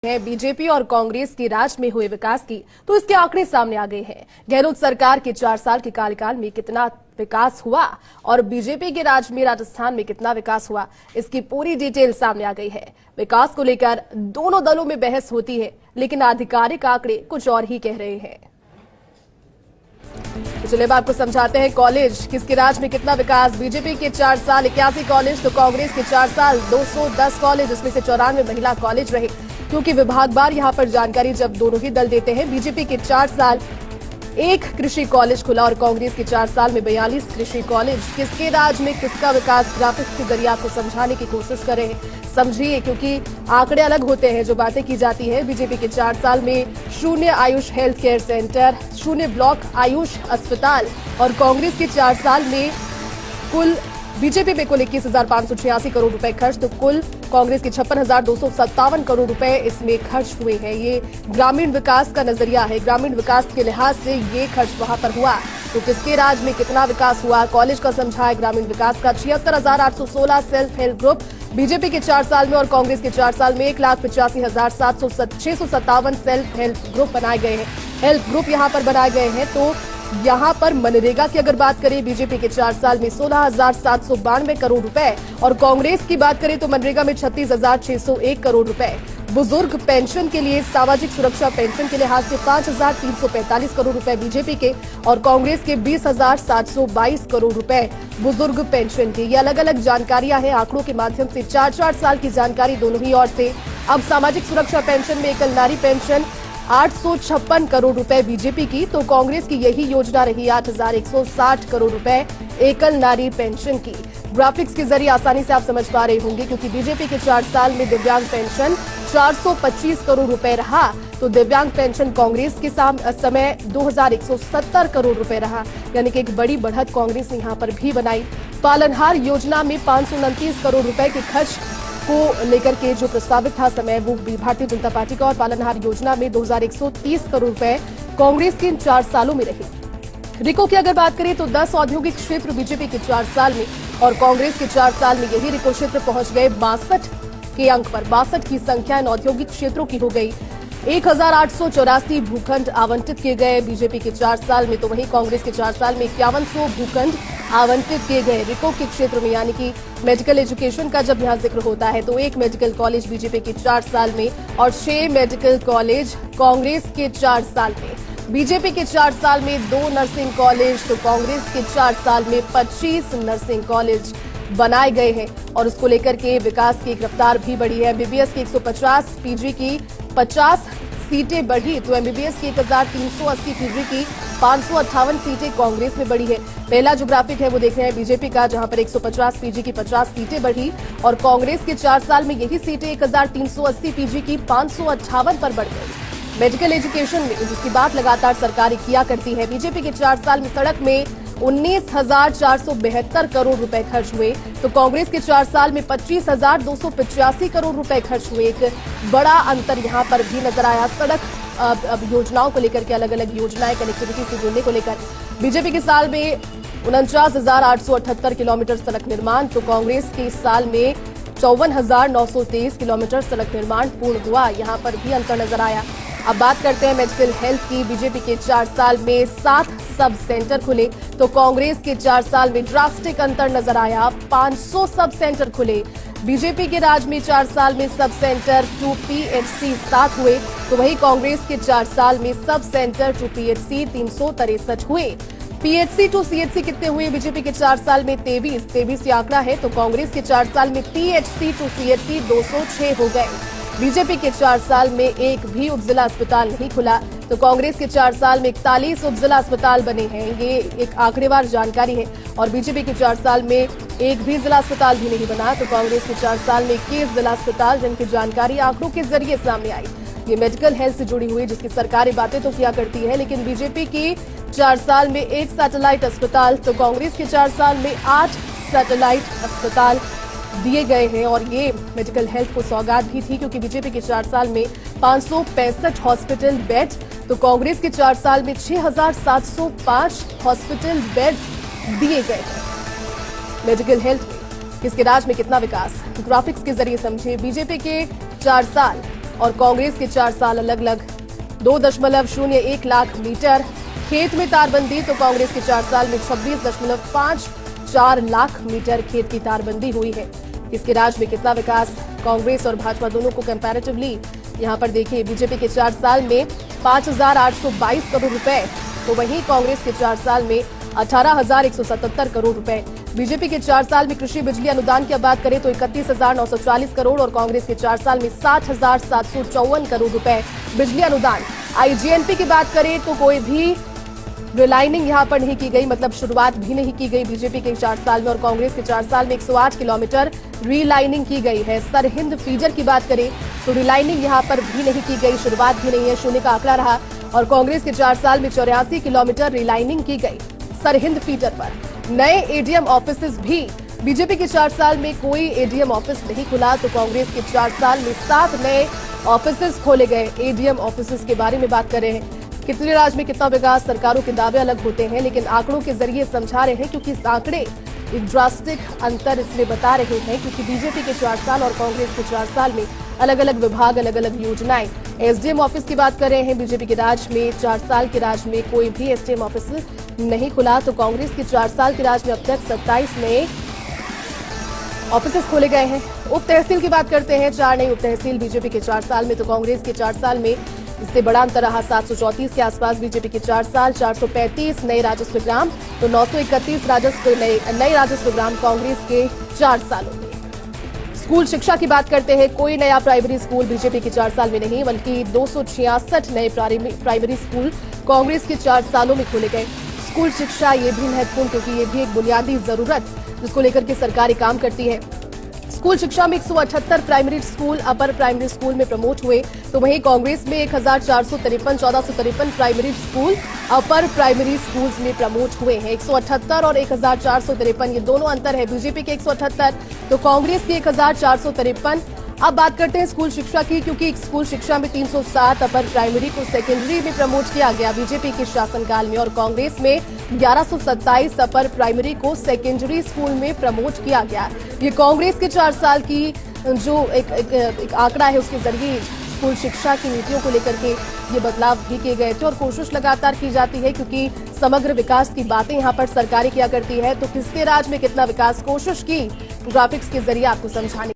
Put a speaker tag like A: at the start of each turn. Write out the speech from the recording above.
A: है बीजेपी और कांग्रेस के राज में हुए विकास की, तो इसके आंकड़े सामने आ गए हैं। गहलोत सरकार के 4 साल के कार्यकाल में कितना विकास हुआ और बीजेपी के राज में राजस्थान में कितना विकास हुआ, इसकी पूरी डिटेल सामने आ गई है। विकास को लेकर दोनों दलों में बहस होती है, लेकिन आधिकारिक आंकड़े कुछ और ही कह रहे हैं। तो चलिए आपको समझाते हैं कॉलेज किसके राज में कितना विकास। बीजेपी के 4 साल 81 कॉलेज, तो कांग्रेस के 4 साल 210 कॉलेज, इसमें से 94 महिला कॉलेज रहे। क्योंकि विभागवार यहां पर जानकारी जब दोनों ही दल देते हैं। बीजेपी के 4 साल 1 कृषि कॉलेज खुला और कांग्रेस के 4 साल में 42 कृषि कॉलेज। किसके राज में किसका विकास, ग्राफिक्स के जरिए आपको समझाने की कोशिश कर रहे हैं। समझिए, क्योंकि आंकड़े अलग होते हैं जो बातें की जाती है। बीजेपी के 4 साल में 0 Ayush health care centre, 0 block Ayush अस्पताल, और कांग्रेस के 4 साल में कुल बीजेपी में कुल 21,586 करोड़ रुपए खर्च, तो कुल कांग्रेस के 56,257 करोड़ रुपए इसमें खर्च हुए हैं। ये ग्रामीण विकास का नजरिया है, ग्रामीण विकास के लिहाज से ये खर्च वहां पर हुआ। तो किसके राज में कितना विकास हुआ, कॉलेज का समझा है ग्रामीण विकास का। 76,816 सेल्फ हेल्प ग्रुप बीजेपी के 4 साल में और कांग्रेस के 4 साल में 1,85,657 सेल्फ हेल्प ग्रुप बनाए गए हैं। हेल्प ग्रुप यहां पर बनाए गए हैं। तो यहां पर मनरेगा की अगर बात करें, बीजेपी के 4 साल में 16,792 करोड़ रुपए और कांग्रेस की बात करें तो मनरेगा में 36,601 करोड़ रुपए। बुजुर्ग पेंशन के लिए, सामाजिक सुरक्षा पेंशन के लिहाज से 5,345 करोड़ रुपए बीजेपी के और कांग्रेस के 20,722 करोड़ रुपए बुजुर्ग पेंशन के। ये अलग अलग जानकारियां हैं आंकड़ों के माध्यम से, 4-4 साल की जानकारी दोनों ही ओर से। अब सामाजिक सुरक्षा पेंशन में एकल नारी पेंशन 856 करोड़ रुपए बीजेपी की, तो कांग्रेस की यही योजना रही 8,160 करोड़ रुपए एकल नारी पेंशन की। ग्राफिक्स के जरिए आसानी से आप समझ पा रहे होंगे, क्योंकि बीजेपी के 4 साल में दिव्यांग पेंशन 425 करोड़ रुपए रहा, तो दिव्यांग पेंशन कांग्रेस के समय 2,170 करोड़ रुपए रहा, यानी कि एक बड़ी बढ़त कांग्रेस ने यहां पर भी बनाई। पालनहार योजना में 529 करोड़ रुपए के खर्च को लेकर के जो प्रस्तावित था समय, वो भारतीय जनता पार्टी का, और पालनहार योजना में 2,130 करोड़ रुपए कांग्रेस के इन 4 सालों में रहे। रिको की अगर बात करें तो 10 औद्योगिक क्षेत्र बीजेपी के 4 साल में और कांग्रेस के 4 साल में यही रिको क्षेत्र पहुंच गए 62 के अंक पर। 62 की संख्या इन औद्योगिक क्षेत्रों की हो गई। 1,884 भूखंड आवंटित किए गए बीजेपी के 4 साल में, तो वहीं कांग्रेस के 4 साल में 5100 भूखंड आवंटित किए गए रिको के क्षेत्र में। यानी कि मेडिकल एजुकेशन का जब यहां जिक्र होता है तो 1 मेडिकल कॉलेज बीजेपी के 4 साल में और 6 मेडिकल कॉलेज कांग्रेस के 4 साल में। बीजेपी के 4 साल में 2 नर्सिंग कॉलेज, तो कांग्रेस के 4 साल में 25 नर्सिंग कॉलेज बनाए गए हैं और उसको लेकर के विकास की रफ्तार भी बढ़ी है। एमबीबीएस की 150, पीजी की 50 सीटें बढ़ी, तो एमबीबीएस की 1,380, पीजी की 558 सीटें कांग्रेस में बढ़ी है। पहला जो ग्राफिक है वो देख रहे हैं बीजेपी का, जहां पर 150, पीजी की 50 सीटें बढ़ी और कांग्रेस के 4 साल में यही सीटें 1,380, पीजी की 558 पर बढ़ गई। मेडिकल एजुकेशन में जिसकी बात लगातार सरकारें किया करती है, बीजेपी के 4 साल में सड़क में 19,472 करोड़ रुपए खर्च हुए, तो कांग्रेस के 4 साल में 25,285 करोड़ रुपए खर्च हुए। एक बड़ा अंतर यहां पर भी नजर आया। सड़क अब योजनाओं को लेकर के, अलग अलग योजनाएं कनेक्टिविटी से जुड़ने को लेकर बीजेपी के साल में 49,878 किलोमीटर सड़क निर्माण, तो कांग्रेस के साल में 54,923 किलोमीटर सड़क निर्माण पूर्ण हुआ। यहां पर भी अंतर नजर आया। अब बात करते हैं मेडिकल हेल्थ की। बीजेपी के 4 साल में 7 सब सेंटर खुले, तो कांग्रेस के 4 साल में ड्रास्टिक अंतर नजर आया। 500 सब सेंटर खुले। बीजेपी के राज में 4 साल में सब सेंटर टू पीएचसी 7 हुए, तो वहीं कांग्रेस के 4 साल में सब सेंटर टू पीएचसी 363 हुए। पीएचसी टू सीएचसी कितने हुए? बीजेपी के 4 साल में 23 आंकड़ा है, तो कांग्रेस के 4 साल में पीएचसी टू सीएचसी 206 हो गए। बीजेपी के 4 साल में एक भी उपजिला अस्पताल नहीं खुला, तो कांग्रेस के 4 साल में 41 उपजिला अस्पताल बने हैं। ये एक आंकड़ेवार जानकारी है और बीजेपी के 4 साल में एक भी जिला अस्पताल भी नहीं बना, तो कांग्रेस के 4 साल में 21 जिला अस्पताल, जिनकी जानकारी आंकड़ों के जरिए सामने आई। ये मेडिकल हेल्थ से जुड़ी हुई, जिसकी सरकारें बातें तो किया करती है, लेकिन बीजेपी की 4 साल में 1 सैटेलाइट अस्पताल, तो कांग्रेस के 4 साल में 8 सैटेलाइट अस्पताल दिए गए हैं और ये मेडिकल हेल्थ को सौगात भी थी, क्योंकि बीजेपी के 4 साल में 565 हॉस्पिटल बेड, तो कांग्रेस के 4 साल में 6,705 हॉस्पिटल बेड दिए गए हैं। मेडिकल हेल्थ में किसके राज में कितना विकास, ग्राफिक्स के जरिए समझे। बीजेपी के 4 साल और कांग्रेस के 4 साल अलग अलग 2.01 लाख मीटर खेत में तारबंदी, तो कांग्रेस के 4 साल में 26.54 लाख मीटर खेत की तारबंदी हुई है। इसके राज में कितना विकास, कांग्रेस और भाजपा दोनों को कंपैरेटिवली यहां पर देखिए, बीजेपी के 4 साल में 5,822 करोड़ रुपए, तो वहीं कांग्रेस के 4 साल में 18,177 करोड़ रुपए। बीजेपी के 4 साल में कृषि बिजली अनुदान की बात करें तो 31,940 करोड़ और कांग्रेस के 4 साल में 60,754 करोड़ रुपए बिजली अनुदान। आईजीएनपी की बात करें तो कोई भी रिलाइनिंग यहां पर नहीं की गई, मतलब शुरुआत भी नहीं की गई बीजेपी के 4 साल में, और कांग्रेस के 4 साल में 108 किलोमीटर रीलाइनिंग की गई है। सरहिंद फीडर की बात करें तो रिलाइनिंग यहां पर भी नहीं की गई, शुरुआत भी नहीं है, शून्य का आंकड़ा रहा, और कांग्रेस के 4 साल में 84 किलोमीटर रिलाइनिंग की गई सरहिंद फीडर पर। नए एडीएम ऑफिस भी, बीजेपी के 4 साल में कोई एडीएम ऑफिस नहीं खुला, तो कांग्रेस के 4 साल में 7 नए ऑफिस खोले गए। एडीएम ऑफिस के बारे में बात कर रहे हैं, कितने राज्य में कितना विकास, सरकारों के दावे अलग होते हैं, लेकिन आंकड़ों के जरिए समझा रहे हैं, क्योंकि इस आंकड़े एक ड्रास्टिक अंतर इसलिए बता रहे हैं क्योंकि बीजेपी के 4 साल और कांग्रेस के 4 साल में अलग अलग विभाग, अलग अलग योजनाएं। एसडीएम ऑफिस की बात कर रहे हैं, बीजेपी के राज में 4 साल के राज में कोई भी एसडीएम ऑफिस नहीं खुला, तो कांग्रेस के 4 साल के राज में अब तक 27 नए ऑफिस खोले गए हैं। उप तहसील की बात करते हैं, 4 नई उप तहसील बीजेपी के 4 साल में, तो कांग्रेस के 4 साल में इससे बड़ा अंतर रहा, 734 के आसपास। बीजेपी के 4 साल 435 नए राजस्व ग्राम, तो 931 नए राजस्व ग्राम कांग्रेस के 4 सालों में। स्कूल शिक्षा की बात करते हैं, कोई नया प्राइमरी स्कूल बीजेपी के 4 साल में नहीं, बल्कि 266 नए प्राइमरी स्कूल कांग्रेस के 4 सालों में खोले गए। स्कूल शिक्षा ये भी महत्वपूर्ण, क्योंकि ये भी एक बुनियादी जरूरत जिसको लेकर के सरकारें काम करती है। स्कूल शिक्षा में 178 primary school upper primary school में प्रमोट हुए, तो वहीं कांग्रेस में 1453 primary school upper primary schools में प्रमोट हुए हैं। 178 और 1453 ये दोनों अंतर है, बीजेपी के 178 तो कांग्रेस के 1453। अब बात करते हैं स्कूल शिक्षा की, क्योंकि स्कूल शिक्षा में 307 अपर प्राइमरी को सेकेंडरी में प्रमोट किया गया बीजेपी के शासनकाल में, और कांग्रेस में 1127 अपर प्राइमरी को सेकेंडरी स्कूल में प्रमोट किया गया। ये कांग्रेस के 4 साल की जो एक आंकड़ा है, उसके जरिए स्कूल शिक्षा की नीतियों को लेकर के ये बदलाव भी किए गए थे, और कोशिश लगातार की जाती है, क्योंकि समग्र विकास की बातें यहाँ पर सरकारें किया करती है, तो किसके राज में कितना विकास, कोशिश की ग्राफिक्स के जरिए आपको समझाने